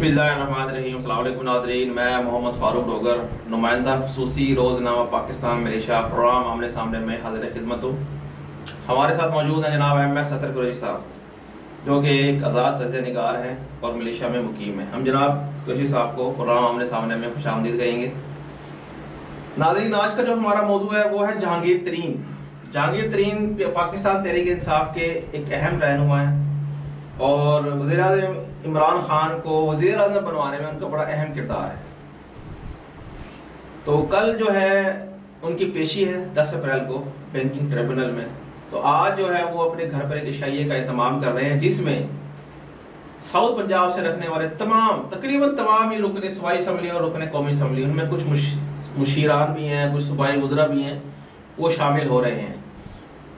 बिस्मिल्लाहिर्रहमानिर्रहीम। अस्सलाम वालेकुम नाज़रीन, मैं मोहम्मद फ़ारूक डोगर, नुमाइंदा ख़ुसूसी रोज़नामा पाकिस्तान मलेशिया प्रोग्राम आमने सामने में हाज़िर खिदमत हूँ। हमारे साथ मौजूद हैं जनाब MS सतर कुरैशी साहब, जो कि एक आज़ाद तज़्ज़िया निगार हैं और मलेशिया में मुकीम हैं। हम जनाब कुरैशी साहब को प्रोग्राम आमने सामने में खुशामदीद कहेंगे। नाज़रीन, आज का जो हमारा मौजू है वो है जहांगीर तरीन। जहांगीर तरीन पाकिस्तान तहरीक इंसाफ के एक अहम रहनुमा हैं और वज़ीर-ए-आज़म इमरान खान को वज़ीर आज़म बनवाने में उनका बड़ा अहम किरदार है। तो कल जो है उनकी पेशी है 10 अप्रैल को बैंकिंग ट्रिब्यूनल में। तो आज जो है वो अपने घर पर एक इशाइये का एहतमाम कर रहे हैं, जिसमें साउथ पंजाब से रखने वाले तकरीबन तमाम ही रुकने सूबाई असम्बली और रुकने कौमी असम्बली, उनमें कुछ मुशीरान भी हैं, कुछ सूबाई वज़रा भी हैं, वो शामिल हो रहे हैं।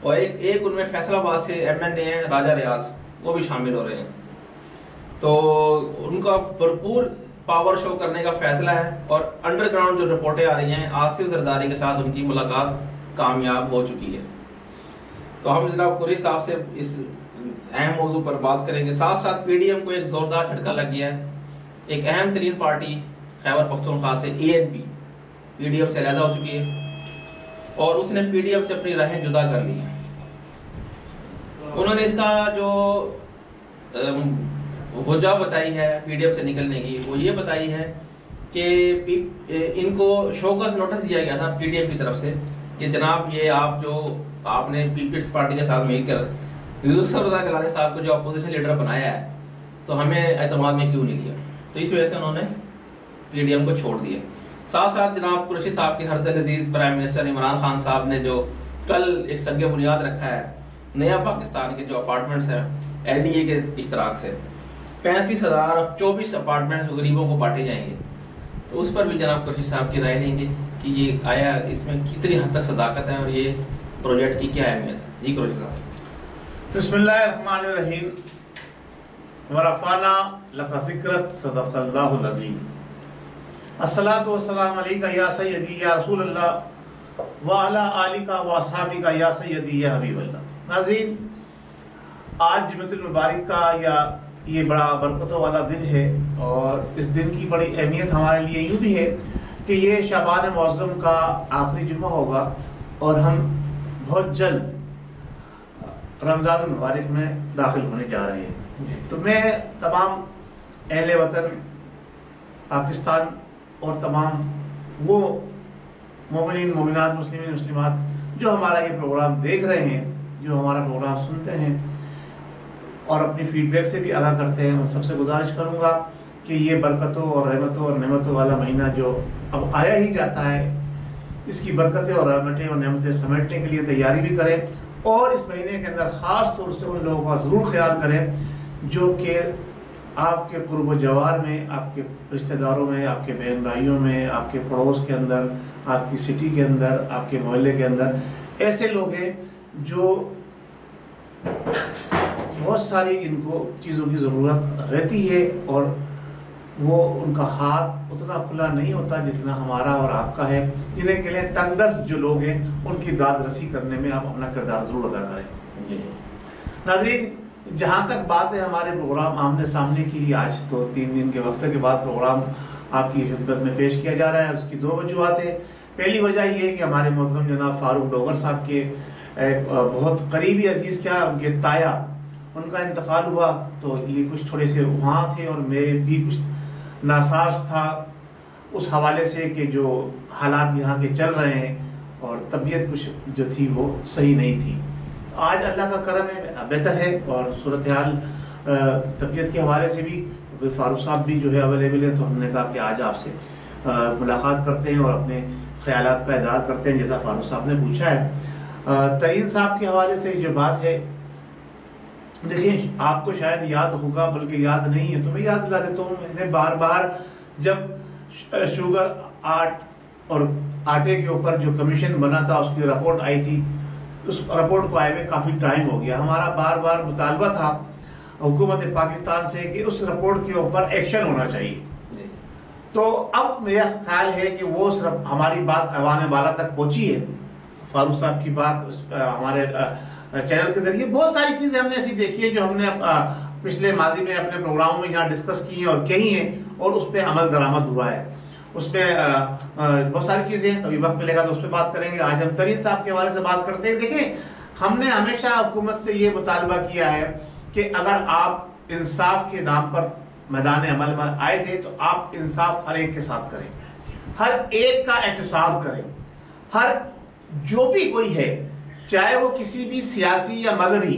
और एक उनमें फैसलाबाद से MNA हैं राजा रियाज, वो भी शामिल हो रहे हैं। तो उनका भरपूर पावर शो करने का फैसला है और अंडरग्राउंड जो रिपोर्टें आ रही हैं, आसिफ जरदारी के साथ उनकी मुलाकात कामयाब हो चुकी है। तो हम जनाब कुरैशी साहब से इस अहम मौजू पर बात करेंगे। साथ साथ PDM को एक ज़ोरदार झटका लग गया है। एक अहम तरीन पार्टी खैबर पख्तूनख्वा से ANP PDM से अलहदा हो चुकी है और उसने PDM से अपनी राहें जुदा कर ली हैं। उन्होंने इसका जो वजह बताई है PDM से निकलने की, वो ये बताई है कि इनको शोकस नोटिस दिया गया था PDM की तरफ से कि जनाब ये आपने पीपल्स पार्टी के साथ मिलकर यूसुफ रज़ा गिलानी साहब को जो अपोजिशन लीडर बनाया है, तो हमें एतमाद में क्यों नहीं लिया। तो इस वजह से उन्होंने PDM को छोड़ दिया। साथ साथ जनाब कुरैशी साहब के हरदिल अजीज प्राइम मिनिस्टर इमरान खान साहब ने जो कल एक सग बुनियाद रखा है नया पाकिस्तान के जो अपार्टमेंट्स हैं LDA के इश्तराक से 35,024 अपार्टमेंट गरीबों को बांटे जाएंगे। तो उस पर भी जनाब कुरैशी साहब की राय लेंगे कि ये आया इसमें कितनी हद तक सदाकत है और ये प्रोजेक्ट की क्या अहमियत है। जी कुरैशी साहब। बिस्मिल्लाहिर्रहमानिर्रहीम वरफ़अना लका ज़िक्रक सदक़ल्लाहुल अज़ीम। अस्सलातु वस्सलामु अलैका या सय्यदी या रसूलल्लाह व अला आलिका व अस्हाबिका या सय्यदी या हबीबल्लाह। नाज़रीन, आज जुम्मतुल मुबारक का या ये बड़ा बरकतों वाला दिन है और इस दिन की बड़ी अहमियत हमारे लिए यूँ भी है कि ये शाबान मुअज़्ज़म का आखिरी जुम्मा होगा और हम बहुत जल्द रमज़ान मुबारक में दाखिल होने जा रहे हैं। तो मैं तमाम अहले वतन पाकिस्तान और तमाम वो मोमिनीन मोमिनात मुस्लिमीन मुस्लिमात जो हमारा ये प्रोग्राम देख रहे हैं, जो हमारा प्रोग्राम सुनते हैं और अपनी फीडबैक से भी आगाह करते हैं, उन सबसे गुजारिश करूंगा कि ये बरकतों और रहमतों और नेमतों वाला महीना जो अब आया ही जाता है, इसकी बरकतें और रहमतें और नेमतें समेटने के लिए तैयारी भी करें और इस महीने के अंदर ख़ास तौर से उन लोगों का ज़रूर ख्याल करें जो कि आपके कुर्ब जवार में, आपके रिश्तेदारों में, आपके बहन भाइयों में, आपके पड़ोस के अंदर, आपकी सिटी के अंदर, आपके मोहल्ले के अंदर ऐसे लोग हैं जो बहुत सारी इनको चीज़ों की ज़रूरत रहती है और वो उनका हाथ उतना खुला नहीं होता जितना हमारा और आपका है। जिन्हें के लिए तंगदस्त जो लोग हैं उनकी दाद रसी करने में आप अपना किरदार ज़रूर अदा करें। नाज़रीन, जहाँ तक बात है हमारे प्रोग्राम आमने सामने की, आज तो 3 दिन के वक्फे के बाद प्रोग्राम आपकी खिदमत में पेश किया जा रहा है। उसकी 2 वजूहात है। पहली वजह ये है कि हमारे मोहतरम जनाब फ़ारूक डोगर साहब के बहुत करीबी अजीज़ क्या उनके ताया, उनका इंतकाल हुआ, तो ये कुछ थोड़े से वहाँ थे और मैं भी कुछ नासाज था उस हवाले से कि जो हालात यहाँ के चल रहे हैं और तबीयत कुछ जो थी वो सही नहीं थी। तो आज अल्लाह का करम है, बेहतर है और सूरत हाल तबीयत के हवाले से भी फ़ारूक साहब भी जो है अवेलेबल है। तो हमने कहा कि आज आपसे मुलाकात करते हैं और अपने ख़यालात का इज़हार करते हैं जैसा फ़ारूक साहब ने पूछा है। तरीन साहब के हवाले से जो बात है, देखिए आपको शायद याद होगा, बल्कि याद नहीं है तो मैं याद दिला देता हूँ। मैंने बार बार जब शुगर आर्ट और आटे के ऊपर जो कमीशन बना था उसकी रिपोर्ट आई थी, उस रिपोर्ट को आए हुए काफ़ी टाइम हो गया। हमारा बार बार मुतालबा था हुकूमत पाकिस्तान से कि उस रिपोर्ट के ऊपर एक्शन होना चाहिए। तो अब मेरा ख्याल है कि वो सिर्फ हमारी बात ऐवान बाला तक पहुँची है। फ़ारूक साहब की बात हमारे चैनल के जरिए बहुत सारी चीज़ें हमने ऐसी देखी है जो हमने पिछले माजी में अपने प्रोग्रामों में यहाँ डिस्कस की हैं और कही हैं, और उस पर अमल दरामद हुआ है। उसमें बहुत सारी चीज़ें, कभी वक्त मिलेगा तो उस पर बात करेंगे। आज हम तरीन साहब के हवाले से बात करते हैं। देखिए, हमने हमेशा हुकूमत से ये मुतालबा किया है कि अगर आप इंसाफ के नाम पर मैदान अमल में आए थे तो आप इंसाफ हर एक के साथ करें, हर एक का एहतसाब करें। हर जो भी कोई है, चाहे वो किसी भी सियासी या मजहबी,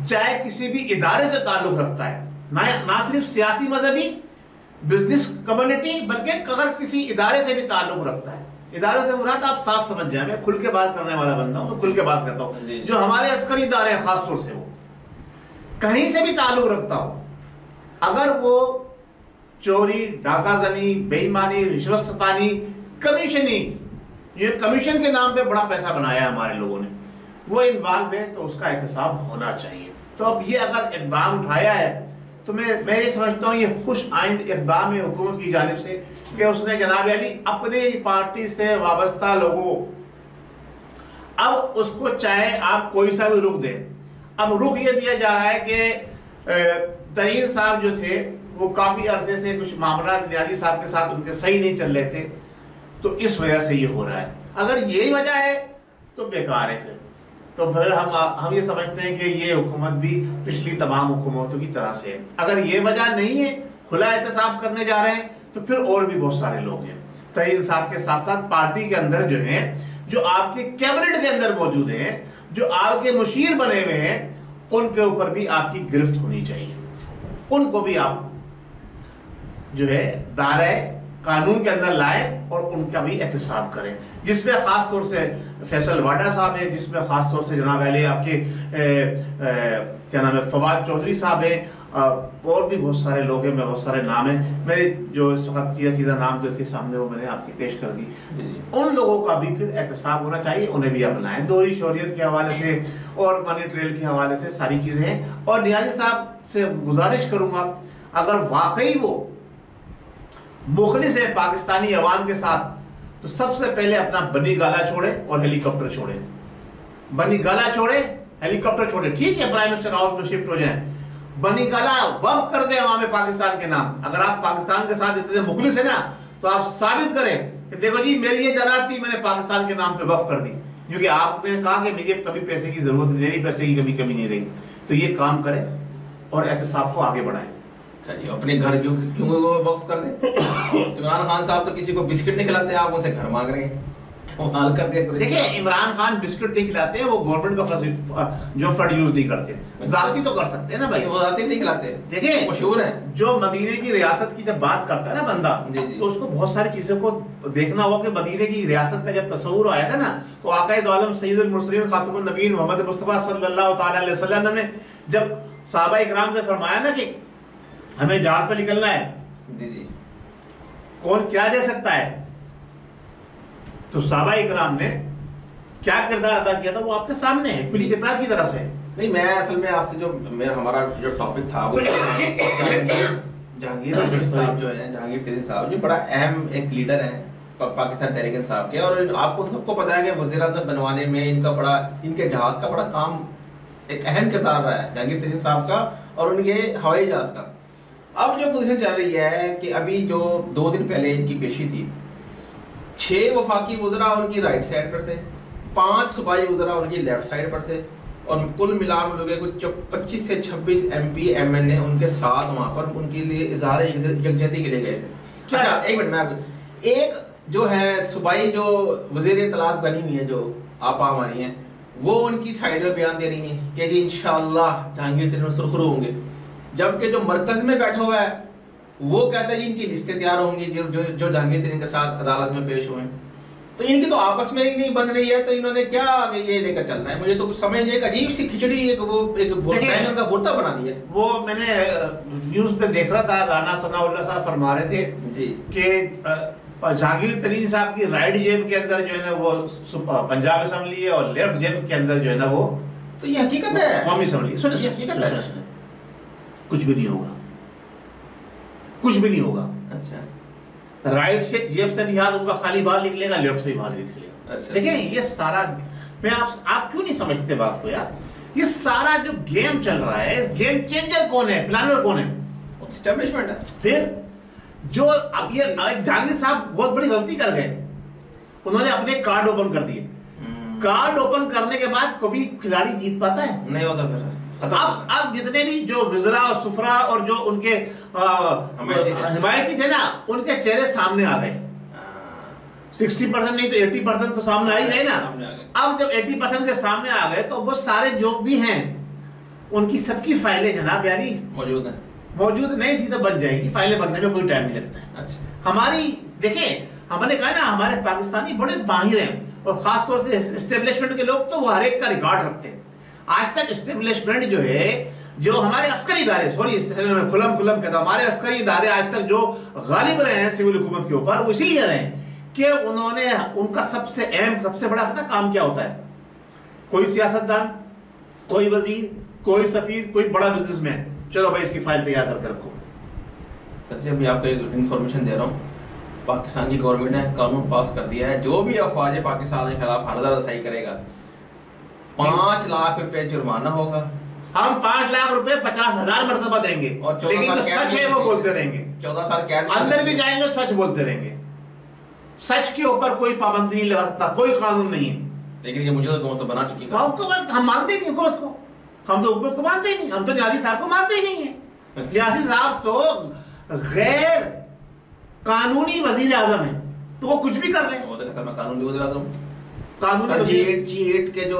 चाहे किसी भी इदारे से ताल्लुक रखता है, ना सिर्फ सियासी मजहबी बिजनेस कम्युनिटी, बल्कि अगर किसी इदारे से भी ताल्लुक रखता है, इदारे से मुराद आप साफ समझ जाए, मैं खुल के बात करने वाला बंदा हूं, तो खुल के बात करता हूं। जो हमारे अस्करी इदारे हैं खासतौर से, वो कहीं से भी ताल्लुक रखता हो, अगर वो चोरी, डाकाजनी, बेईमानी, रिश्वतस्तानी, कमीशनी, ये कमीशन के नाम पे बड़ा पैसा बनाया है हमारे लोगों ने, वो इन्वॉल्व है, तो उसका एहतसाब होना चाहिए। तो अब ये अगर इक़दाम उठाया है तो मैं ये समझता हूँ ये खुश आइंद इक़दाम है हुकूमत की जानिब से कि उसने जनाब अली अपने पार्टी से वाबस्ता लोगों, अब उसको चाहे आप कोई सा भी रुख दें, अब रुख ये दिया जा रहा है कि तरीन साहब जो थे वो काफ़ी अरसे से कुछ मामला नियाजी साहब के साथ उनके सही नहीं चल रहे थे, तो इस वजह से ये हो रहा है। अगर यही वजह है तो बेकार है, फिर हम ये समझते हैं कि ये हुकूमत भी पिछली तमाम हुकूमतों की तरह से है। अगर ये वजह नहीं है, खुला एहतसाब करने जा रहे हैं, तो फिर और भी बहुत सारे लोग हैं तरीन साहब के साथ साथ पार्टी के अंदर जो हैं, जो आपके कैबिनेट के अंदर मौजूद हैं, जो आपके मुशीर बने हुए हैं, उनके ऊपर भी आपकी गिरफ्त होनी चाहिए। उनको भी आप जो है दायरे कानून के अंदर लाए और उनका भी एहतसाब करें, जिसमें खास तौर से फैसल वाडा साहब है, जिसमें खास तौर से जनाब अली आपके क्या नाम है फवाद चौधरी साहब हैं, और भी बहुत सारे लोग हैं, बहुत सारे नाम हैं मेरे जो इस वक्त सीधा नाम जो थे सामने वो मैंने आपकी पेश कर दी। उन लोगों का भी फिर एहतसाब होना चाहिए, उन्हें भी अपनाएं। दोहरी शौरियत के हवाले से और मनी ट्रेल के हवाले से सारी चीज़ें हैं। और नियाजी साहब से गुजारिश करूँगा, अगर वाकई वो मुखलिस है पाकिस्तानी अवाम के साथ, तो सबसे पहले अपना बनी गाला छोड़े और हेलीकॉप्टर छोड़े। बनी गाला छोड़े, हेलीकॉप्टर छोड़े, ठीक है, प्राइम मिनिस्टर हाउस में शिफ्ट हो जाएं, बनी गाला वफ कर दे अवाम पाकिस्तान के नाम। अगर आप पाकिस्तान के साथ इतने मुखलिस है ना, तो आप साबित करें कि देखो जी मेरी ये जायदाद थी, मैंने पाकिस्तान के नाम पे वफ कर दी, क्योंकि आपने कहा कि मुझे कभी पैसे की जरूरत नहीं रही, पैसे की कभी कमी नहीं रही। तो ये काम करें और एहतसाब को आगे बढ़ाएं। अपने घर क्यों वो वक्फ कर दे। इमरान खान साहब तो किसी को बिस्किट नहीं खिलाते, आप उनसे घर मांग रहे हैं, हाल कर दिया। देखिए, इमरान खान बिस्किट नहीं खिलाते हैं, वो गवर्नमेंट का जो फंड यूज नहीं करते, जाती तो कर सकते हैं ना भाई, वो जाती नहीं खिलाते। देखिए मशहूर है, जो मदीने की रियासत की जब बात करता है ना बंदा, तो उसको बहुत सारी चीजों को देखना होगा कि मदीने की रियासत का जब तस्वुर आया था ना, तो आकाए दो आलम सैयदुल मुरसलीन खातमुन नबीय्यीन मोहम्मद मुस्तफा सल्लल्लाहु अलैहि वसल्लम ने जब सहाबा इकराम से फरमाया ना कि हमें जहाज पर निकलना है, कौन क्या दे सकता है, तो सहाबा इकराम ने क्या किरदार अदा किया था वो आपके सामने है, खुली किताब की तरह से। नहीं, मैं असल में आपसे जो हमारा जो टॉपिक था वो जहांगीर तरीन साहब जो है, जहांगीर तरीन साहब जो बड़ा अहम एक लीडर है पाकिस्तान तहरीक इंसाफ के, और आपको सबको पता है कि वज़ीर आज़म बनवाने में इनके जहाज का बड़ा काम, एक अहम किरदार रहा है जहांगीर तरीन साहब का और उनके हवाई जहाज का। अब जो पोजीशन चल रही है कि अभी जो 2 दिन पहले इनकी पेशी थी, 6 वफाकी वज़रा उनकी राइट साइड पर थे, 5 सूबाई वज़रा उनकी लेफ्ट साइड पर थे, और कुल मिलाकर लोग कुछ 25 से 26 MP MNA उनके साथ वहाँ पर उनके लिए इजहार यकजहती के लिए गए थे। अच्छा, एक मिनट में एक जो है सूबाई जो वज़ीर इत्तलात बनी हुई है, जो आपा हमारी हैं, वो उनकी साइड में बयान दे रही हैं कि जी इंशाअल्लाह जहांगीर तरीन सुरखरू होंगे, जबकि जो मरकज में बैठा हुआ है वो कहता है जी इनकी लिस्टें तैयार होंगी जो जहांगीर तरीन के साथ अदालत में पेश हुए। तो इनकी तो आपस में ही नहीं बन रही है, तो इन्होंने क्या आगे ये लेकर चलना है, मुझे तो कुछ समझ नहीं। एक अजीब सी खिचड़ी, एक उनका बुरता बना दिया। वो मैंने न्यूज पे देख रहा था, राना सनाउल्लाह साहब फरमा रहे थे जी कि जहांगीर तरीन साहब की राइट जेब के अंदर जो है ना वो पंजाब असेंबली है, और लेफ्ट जेब के अंदर जो है ना वो, तो ये हकीकत है, कौमी असेंबली। सुनिए, हकीकत है, कुछ भी नहीं होगा, कुछ भी नहीं होगा। अच्छा, राइट से जेब से भी हाथ उनका खाली बाहर निकलेगा, लेफ्ट से भी बाहर निकलेगा। अच्छा, देखिए ये सारा, मैं आप क्यों नहीं समझते बात को यार। ये सारा जो गेम चल रहा है, इस गेम चेंजर कौन है, प्लानर कौन है? एस्टेब्लिशमेंट है। फिर जो अब ये जहांगीर साहब बहुत बड़ी गलती कर गए, उन्होंने अपने कार्ड ओपन कर दिए। कार्ड ओपन करने के बाद कभी खिलाड़ी जीत पाता है? नहीं होता। फिर अब जितने भी जो विजरा और सुफरा और जो उनके हिमायती थे ना, उनके चेहरे सामने आ गए। 60% नहीं तो 80% तो सामने आ ही गए ना। अब जब 80% के सामने आ गए तो वो सारे जो भी हैं उनकी सबकी फाइलें जनाब यानी मौजूद है। मौजूद नहीं थी तो बन जाएगी। फाइलें बनने में कोई टाइम नहीं लगता है। अच्छा। हमारी देखिए, हमने कहा ना हमारे पाकिस्तानी बड़े माहिर हैं, और खासतौर से एस्टेब्लिशमेंट के लोग तो वो हर एक का रिकॉर्ड रखते हैं। आज तक एस्टेब्लिशमेंट जो है, जो हमारे अस्करी इदारे, सॉरी में खुलम कहता हूं, हमारे अस्करी इदारे आज तक जो गालिब रहे हैं सिविल हुकूमत के ऊपर, वो इसीलिए रहे हैं कि उन्होंने, उनका सबसे अहम सबसे बड़ा पता काम क्या होता है? कोई सियासतदान, कोई वजीर, कोई सफीर, कोई बड़ा बिजनेसमैन, चलो भाई इसकी फाइल तैयार करके रखो। सर अभी आपको एक इन्फॉर्मेशन दे रहा हूँ, पाकिस्तान की गवर्नमेंट ने कानून पास कर दिया है, जो भी अफवाज पाकिस्तान के खिलाफ हरदा रसाई करेगा 5 लाख रुपए जुर्माना होगा। हम 5 लाख रुपए 50,000 मरतबा देंगे, और लेकिन जो सच है वो बोलते रहेंगे। 14 साल कैद, अंदर भी जाएंगे सच बोलते रहेंगे। सच के ऊपर कोई पाबंदी नहीं लगा सकता, कोई कानून नहीं है। लेकिन ये मुझे तो बना चुकी है। हुकूमत हम मानते ही नहीं, हुकूमत को हम तो हुकूमत को मानते ही नहीं, हम तो न्याजी साहब को मानते ही नहीं है। न्याजी साहब तो गैर कानूनी वजीर आजम है, तो वो कुछ भी कर ले। वो तो कहता मैं कानूनी वजीर आजम, कानूनी G8 के जो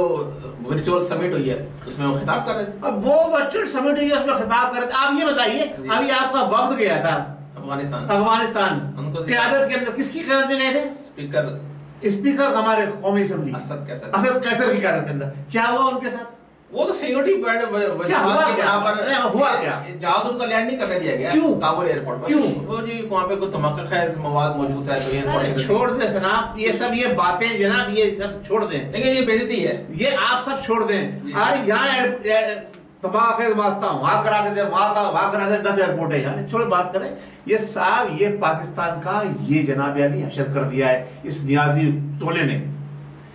वर्चुअल समिट हुई है उसमें वो खिताब कर रहे थे। अब वो वर्चुअल समिट हुई है, उसमें खिताब कर रहे थे। आप ये बताइए, अभी आपका वफ्द गया था अफगानिस्तान, क़यादत के अंदर किसकी क़यादत में गए थे? स्पीकर हमारे कौमी असेंबली असद कैसर की क़यादत के अंदर। क्या हुआ उनके साथ? वो तो सिक्योरिटी क्या हुआ क्या? जहाज उनका लैंड नहीं करने दिया गया। क्यों? काबुल एयरपोर्ट पर। क्यों? वो जी वहाँ पे कोई धमाका खैज मवाद मौजूद है तो एयरपोर्ट छोड़ दे जनाब, ये सब ये बातें जनाब ये सब छोड़ दें। लेकिन ये बेइज्जती है, ये आप सब छोड़ दें। अरे यहाँ तबाह वहां करा देते, वहां करा देते, 10 एयरपोर्ट है यहाँ, छोड़े बात करें। ये साहब ये पाकिस्तान का ये जनाब अली हशर कर दिया है इस नियाजी टोले ने।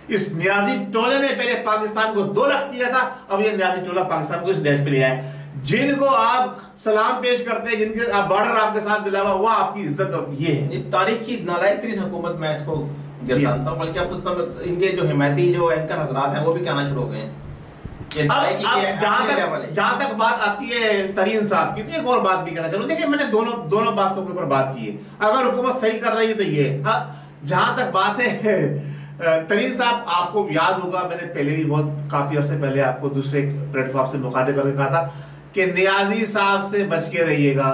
इस नियाजी टोले ने पहले पाकिस्तान को 2 लाख दिया था, अब ये नियाजी टोला पाकिस्तान को इस देश पे ले आया है। जिनको आप सलाम पेश करते हैं, जिनके आप बॉर्डर आपके साथ मिला वो आपकी इज्जत ये है। तारीख की नालायक तरीन हुकूमत में इसको गिरदानता हूं। बल्कि अब तो इनके जो हिमायती जो एंकर हजरात हैं वो भी कहना शुरू हो गए हैं। जहां तक बात आती है तरीन साहब की, तो एक और बात भी कहना चलो। देखिए मैंने दोनों बातों के ऊपर बात की है। अगर हुकूमत सही कर रही है तो ये, जहां तक बात है तरीन साहब, आपको याद होगा मैंने पहले भी काफी अर्से पहले आपको दूसरे प्लेटफॉर्म से मुखातिब करके कहा था कि नियाजी साहब से बच के रहिएगा।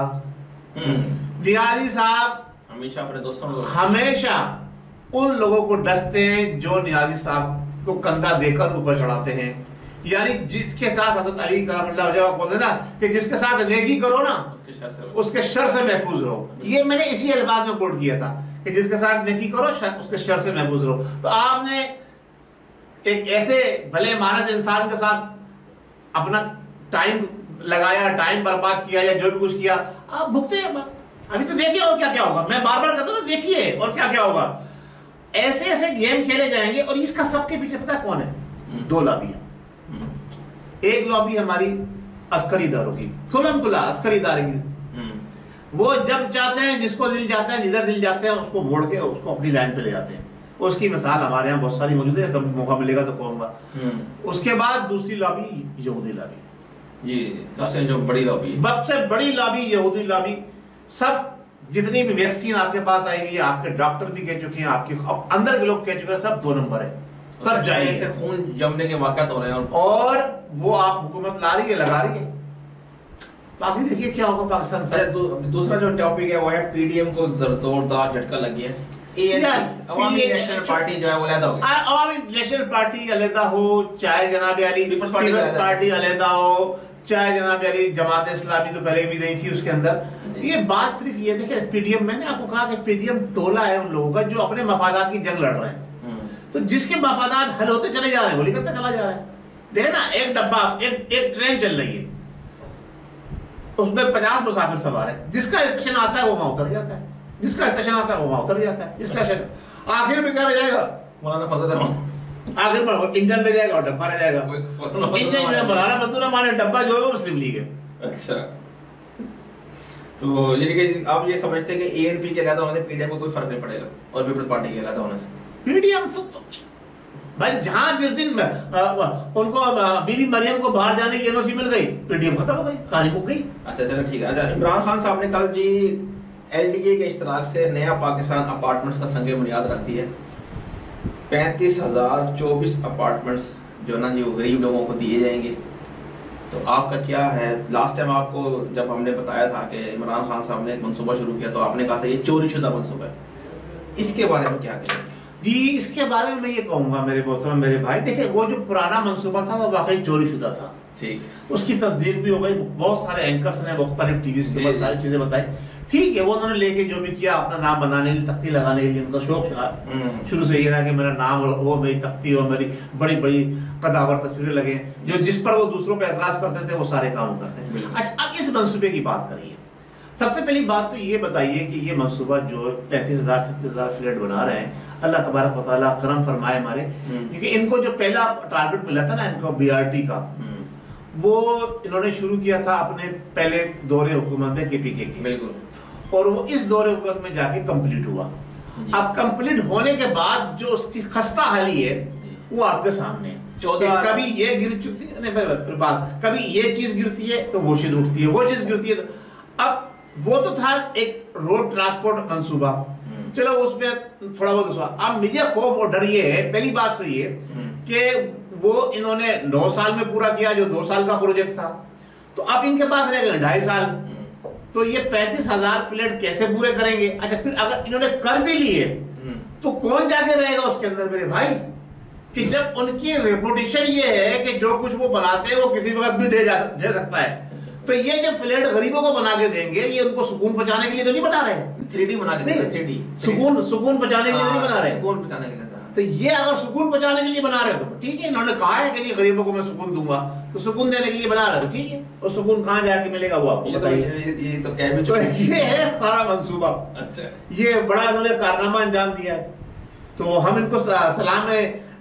नियाजी साहब हमेशा अपने दोस्तों हमेशा उन लोगों को डसते हैं जो नियाजी साहब को कंधा देकर ऊपर चढ़ाते हैं। यानी जिसके साथ हज़रत अली करमल्लाहु वजहहु बोलते ना कि जिसके साथ नेकी करो ना उसके शर से महफूज रहो। ये मैंने इसी अल्फाज में कोट किया था कि जिसके साथ नेकी करो उसके शर से महफूज रहो। तो आपने एक ऐसे भले मानस इंसान के साथ अपना टाइम लगाया, टाइम बर्बाद किया या जो भी कुछ किया, आप भुगते हैं। अभी तो देखिए और क्या क्या होगा। मैं बार बार कहता हूं देखिए और क्या क्या होगा। ऐसे ऐसे गेम खेले जाएंगे और इसका सबके पीछे पता कौन है? 2 लॉबियां। एक लॉबी हमारी अस्करी इदारों की, खुलम खुला अस्करी इदारे की। वो जब चाहते हैं, जिसको दिल जाता है, जिधर दिल जाते हैं उसको मोड़ के उसको अपनी लाइन पे ले जाते हैं। उसकी मिसाल हमारे यहाँ बहुत सारी मौजूद है, कभी मौका मिलेगा तो कहूंगा। उसके बाद दूसरी लॉबी यहूदी लॉबी, जी सबसे जो बड़ी लॉबी, सबसे बड़ी लॉबी यहूदी लॉबी। सब जितनी भी वैक्सीन आपके पास आई हुई है, आपके डॉक्टर भी कह चुके हैं, आपके अंदर के लोग कह चुके हैं, सब 2 नंबर है। सब जाए ऐसे खून जमने के वाक़यात हो रहे हैं और वो आप हुकूमत ला रही है, लगा रही है। बाकी देखिए क्या होगा पाकिस्तान से। दूसरा जो टॉपिक है वो है पीडीएम को जोरदार झटका लग गया है। अवामी नेशनल पार्टी जो है वो अलहदा हो गई। अवामी नेशनल पार्टी अलहदा हो, चाहे जनाब अली पीपल्स पार्टी अलहदा हो, चाहे जनाब अली जमात इस्लामी तो पहले भी नहीं थी उसके अंदर। ये बात सिर्फ ये देखिए, पीडीएम, मैंने आपको कहा कि पीडीएम टोला है उन लोगों का जो अपने मफादात की जंग लड़ रहे हैं। तो जिसके मफादात हल होते चले जा रहे हैं वो निकलता चला जा रहा है। देखिए ना, एक डब्बा, एक ट्रेन चल रही है, उसमें 50 मुसाफिर सवार है। जिसका स्टेशन आता है वो वहां उतर जाता है, जिसका स्टेशन आता है वो वहां उतर जाता है, जिसका स्टेशन आखिर में क्या रह जाएगा? मौलाना फजल रहमान आखिर में इंजन रह जाएगा और डब्बा रह जाएगा। इंजन जो है मौलाना फजलुर रहमान है, डब्बा जो है वो मुस्लिम लीग है। अच्छा, तो यानी कि आप ये समझते हैं कि एएनपी के अलग होने से पीडीएम को कोई फर्क नहीं पड़ेगा और पीपल्स पार्टी के अलग होने से? पीडीएम तो भाई जहां जिस दिन उनको बीबी मरियम को बाहर जाने की एनओसी मिल गई, पीडीएम खत्म हो गई, कहानी मुक गई। अच्छा चलो ठीक है। अच्छा, इमरान खान साहब ने कल जी एलडीए के इश्तराक से नया पाकिस्तान अपार्टमेंट्स का संग बुनियाद रख दी है। 35,024 अपार्टमेंट्स जो ना जी वो गरीब लोगों को दिए जाएंगे। तो आपका क्या है? लास्ट टाइम आपको जब हमने बताया था कि इमरान खान साहब ने एक मनसूबा शुरू किया तो आपने कहा था ये चोरी शुदा मनसूबा है, इसके बारे में क्या कहेंगे? जी इसके बारे में मैं ये कहूंगा मेरे मोहतरम मेरे भाई, देखिए वो जो पुराना मंसूबा था वो वाकई चोरी शुदा था। ठीक, उसकी तस्दीक भी हो गई, बहुत सारे एंकर्स ने मुख्तलिफ टीवीज के ऊपर सारी चीजें बताई। ठीक है, वो उन्होंने लेके जो भी किया अपना नाम बनाने के लिए, तख्ती लगाने के लिए, उनका शौक शुरू से ये रहा कि मेरा नाम और वो मेरी तख्ती और मेरी बड़ी बड़ी कदावर तस्वीरें लगे, जो जिस पर वो दूसरों पर एतराज करते थे वो सारे काम करते हैं। अच्छा, अब इस मंसूबे की बात करिए। सबसे पहली बात तो ये बताइए कि ये मंसूबा जो 35,000 36,000 फ्लैट बना रहे हैं, अल्लाह तबारक व तआला करम फरमाए हमारे, क्योंकि इनको जो पहला टारगेट मिला था ना इनको बीआरटी का, वो इन्होंने शुरू किया था अपने पहले दौरे हुकूमत में केपीके के, बिल्कुल, और वो इस दौरे हुकूमत में जाके कंप्लीट हुआ। अब कंप्लीट होने के बाद जो उसकी खस्ता हाली है वो आपके सामने है। कभी ये गिर चुकी है बात, कभी ये चीज गिरती है तो वो चीज उठती है, वो चीज गिरती है तो अब वो तो था एक रोड ट्रांसपोर्ट मंसूबा, चलो उसमें थोड़ा बहुत हुआ। अब मुझे खौफ और डर ये है, पहली बात तो ये कि वो इन्होंने 9 साल में पूरा किया जो 2 साल का प्रोजेक्ट था, तो अब इनके पास रह गए 2.5 साल, तो ये 35,000 फ्लैट कैसे पूरे करेंगे? अच्छा, फिर अगर इन्होंने कर भी लिए तो कौन जाके रहेगा उसके अंदर मेरे भाई? कि जब उनकी रेपुटेशन ये है कि जो कुछ वो बनाते हैं वो किसी वक्त भी दे सकता है, तो ये जो फ्लैट गरीबों को बना के देंगे, ये उनको सुकून पहुंचाने के लिए तो नहीं बना रहे, 3D बना के देंगे, 3D सुकून पहुंचाने के लिए नहीं बना रहे, सुकून पहुंचाने के लिए। तो ये अगर सुकून पहुंचाने के लिए बना रहे हो तो ठीक है, इन्होंने कहा है कि ये गरीबों को मैं सुकून दूंगा, तो सुकून देने के लिए बना रहे हो तो ठीक है, और सुकून कहाँ जाके मिलेगा वो आपको बताइए। ये तो क्या भी, तो ये है सारा मंसूबा। अच्छा, ये बड़ा इन्होंने कारनामा अंजाम दिया है, तो हम इनको सलाम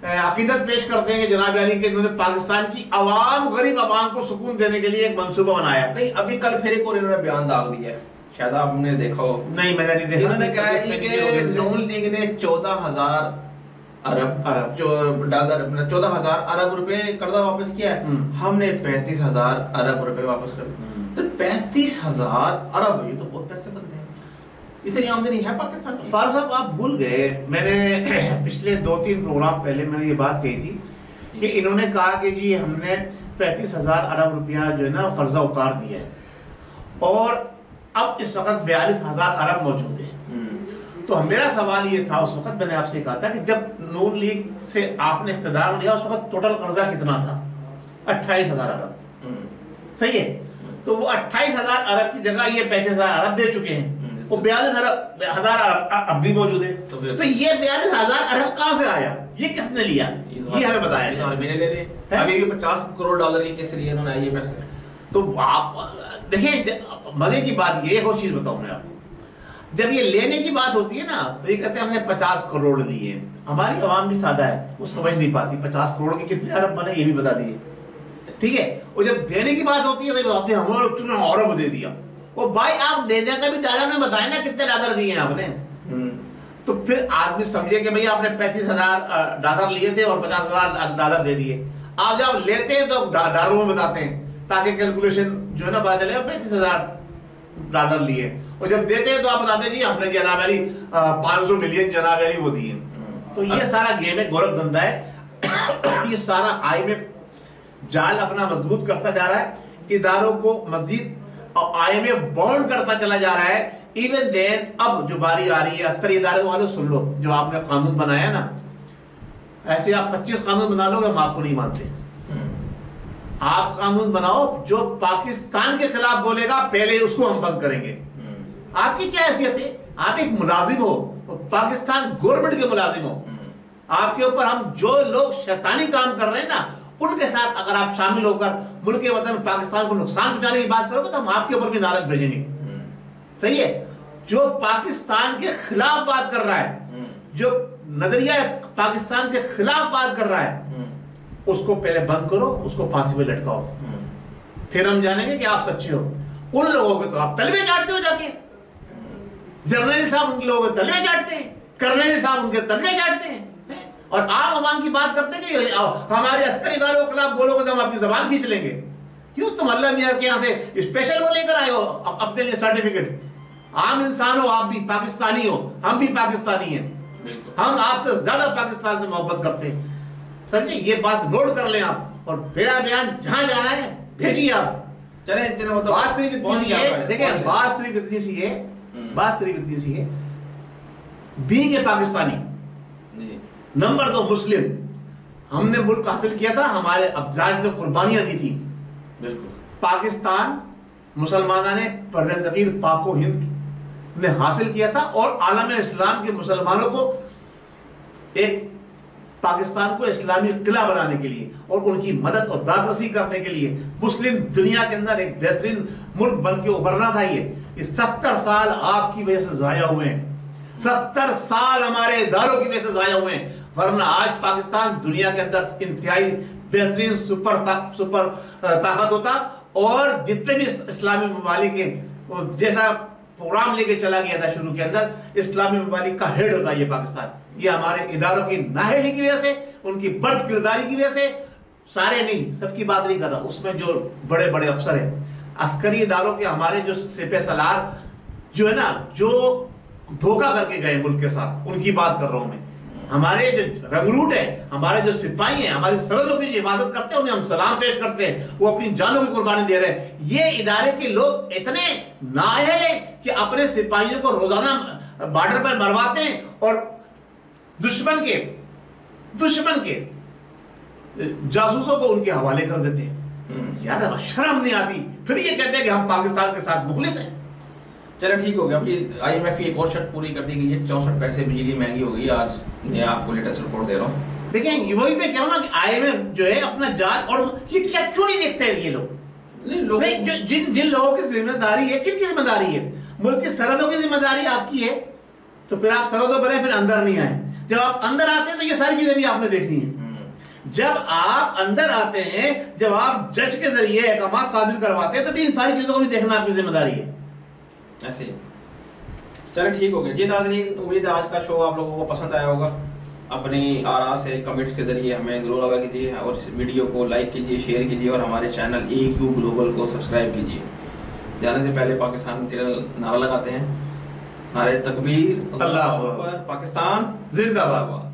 अकीदत पेश करते हैं कि जनाब अली के इन्होंने पाकिस्तान की आवाम, गरीब आवाम को सुकून देने के लिए एक मंसूबा बनाया। नहीं, अभी कल फिर एक और इन्होंने बयान दाग दिया है, शायद आपने देखा हो। नहीं, मैंने नहीं देखा। इन्होंने कहा है कि नून लीग ने 14,000 अरब जो डॉलर, 14,000 अरब रुपए कर्जा वापस किया है, हमने 35,000 अरब रुपए वापस कर दिए। 35,000 अरब, ये तो बहुत पैसे बनते हैं, इतनी आमदनी है पाकिस्तान में। फारूक साहब आप भूल गए, मैंने पिछले 2-3 प्रोग्राम पहले मैंने ये बात कही थी कि इन्होंने कहा कि जी हमने 35,000 अरब रुपया जो है ना कर्जा उतार दिया है, और अब इस वक्त 42,000 अरब मौजूद है। तो मेरा सवाल ये था, उस वक्त मैंने आपसे कहा था कि जब नून लीग से आपने इख्तियार लिया उस वक्त टोटल कर्जा कितना था? 28,000 अरब, सही है? तो वो 28,000 अरब की जगह ये 35,000 अरब दे चुके हैं, वो 42,000 अरब अब भी मौजूद है। तो ये 42,000 अरब कहां से आया? ये किसने लिया? ये हमें बताया। मैंने ले लिया, अभी भी 50 करोड़ डॉलर के किस लिए इन्होंने ये पैसे। तो आप देखिए, मजे की बात ये एक और चीज बताऊं मैं आपको, जब ये लेने की बात होती है ना तो ये कहते हैं हमने 50 करोड़ लिए। हमारी आवाम भी सादा है, वो समझ नहीं पाती 50 करोड़ के कितने अरब बने ये भी बता दिए, ठीक है। और जब देने की बात होती है तो बताते हैं हमने अरब दे दिया। और भाई आप देने का भी डॉलर में बताए ना कितने डॉलर दिए हैं आपने, तो फिर आदमी समझे कि भैया आपने 35,000 डॉलर लिए थे और 50,000 डॉलर दे दिए। आप जब लेते हैं तो डॉलरों में बताते हैं ताकि कैलकुलेशन जो है ना पता चले 35,000 डॉलर लिए, और जब देते हैं तो आप बताते हैं जी हमने जनाब अली 500 मिलियन जनाब अली वो दिए। तो ये सारा गेम है, गोरख धंधा है। ये सारा IMF जाल अपना मजबूत करता जा रहा है, इदारों को मजीद IMF बॉन्ड करता चला जा रहा है। इवन देन अब जो बारी आ रही है, अस्करी इदारे वाले सुन लो, जो आपने कानून बनाया ना, ऐसे आप 25 कानून बना लोगे हम आपको नहीं मानते। आप कानून बनाओ जो पाकिस्तान के खिलाफ बोलेगा पहले उसको हम बंद करेंगे। आपकी क्या हैसियत है? आप एक मुलाजिम हो, तो पाकिस्तान गवर्नमेंट के मुलाजिम हो, आपके ऊपर हम जो लोग शैतानी काम कर रहे हैं ना उनके साथ अगर आप शामिल होकर मुल्क के वतन पाकिस्तान को नुकसान पहुंचाने की बात करोगे तो हम आपके ऊपर भी नाराज भेजेंगे, सही है। जो पाकिस्तान के खिलाफ बात कर रहा है, जो नजरिया पाकिस्तान के खिलाफ बात कर रहा है उसको पहले बंद करो, उसको फांसी पे लटकाओ, फिर हम जानेंगे कि आप सच्चे हो। उन लोगों के तो आप तलवे चाटते हो जाके, जर्नल साहब उन लोगों के तलवे चाटते हैं, कर्नल साहब उनके तलवे चाटते हैं, और आम आवाम की बात करते हैं कि हमारे अस्करी इदारों के खिलाफ बोलोगे तो हम आपकी जबान खींच लेंगे। क्यों तुम अल्लाह मियां के यहाँ से स्पेशल वो लेकर आए हो अपने लिए सर्टिफिकेट? आम इंसान हो, आप भी पाकिस्तानी हो, हम भी पाकिस्तानी हैं, हम आपसे ज्यादा पाकिस्तान से मोहब्बत करते हैं, समझे? ये बात नोट कर लें आप, और मेरा बयान जहां जाना है भेजिए आप। चले बात सिर्फ इतनी सी है, देखिए बात सिर्फ इतनी सी है, बात सिर्फ इतनी सी है, बीइंग ए पाकिस्तानी, नंबर 2 मुस्लिम, हमने मुल्क हासिल किया था, हमारे अफजाज ने कुर्बानियां दी थी। बिल्कुल। पाकिस्तान मुसलमानों ने परज़मीर पाको हिंद ने हासिल किया था, और आलम इस्लाम के मुसलमानों को एक पाकिस्तान को इस्लामी किला बनाने के लिए और उनकी मदद और दादरसी करने के लिए मुस्लिम दुनिया के अंदर एक बेहतरीन मुल्क बन के उभरना था। ये 70 साल आपकी वजह से जाया हुए हैं, 70 साल हमारे इदारों की वजह से जाया हुए हैं, वरना आज पाकिस्तान दुनिया के अंदर इंतहाई बेहतरीन सुपर ताकत होता, और जितने भी इस्लामी ममालिक हैं, जैसा प्रोग्राम लेके चला गया था शुरू के अंदर, इस्लामी ममालिक का हेड होता है ये पाकिस्तान। ये हमारे इदारों की नाअहली की वजह से, उनकी बद किरदारी की वजह से, सारे नहीं, सबकी बात नहीं कर रहा, उसमें जो बड़े बड़े अफसर हैं अस्करी इदारों के, हमारे जो सिपह सलार जो है ना, जो धोखा करके गए मुल्क के साथ, उनकी बात कर रहा हूं मैं। हमारे जो रंगरूट है, हमारे जो सिपाही हैं, हमारी सरहदों की हिफाजत करते हैं, उन्हें हम सलाम पेश करते हैं, वो अपनी जानों की कुर्बानी दे रहे हैं। ये इदारे के लोग इतने नाअहल हैं कि अपने सिपाहियों को रोजाना बॉर्डर पर मरवाते हैं, और दुश्मन के जासूसों को उनके हवाले कर देते हैं। यार शर्म नहीं आती, फिर ये कहते हैं कि हम पाकिस्तान के साथ मुखलिस हैं। चलो ठीक हो गया, अभी IMF की एक और शर्त पूरी कर दी गई है, 64 पैसे बिजली महंगी हो गई। आज मैं आपको लेटेस्ट रिपोर्ट दे रहा हूँ। देखिए वही मैं कह रहा हूँ ना कि IMF जो है अपना जान, और ये क्या क्यों नहीं देखते हैं ये लोग? नहीं, जिन लोगों की जिम्मेदारी है, किनकी जिम्मेदारी है? मुल्क की सरहदों की जिम्मेदारी आपकी है, तो फिर आप सरहदों पर हैं, फिर अंदर नहीं आए। जब आप अंदर आते हैं तो ये सारी चीजें भी आपने देखनी है। जब आप अंदर आते हैं, जब आप जज के जरिए अहकाम साजिल करवाते हैं, तो इन सारी चीजों को भी देखना आपकी जिम्मेदारी है। ऐसे चलो ठीक हो गया जी नाज़रीन, उम्मीद है आज का शो आप लोगों को पसंद आया होगा। अपनी आरा से कमेंट्स के जरिए हमें ज़रूर आगाह कीजिए, और इस वीडियो को लाइक कीजिए, शेयर कीजिए, और हमारे चैनल AQ ग्लोबल को सब्सक्राइब कीजिए। जाने से पहले पाकिस्तान के नारा लगाते हैं, नारे तकबीर, अल्लाह अकबर, पाकिस्तान जिंदाबाद।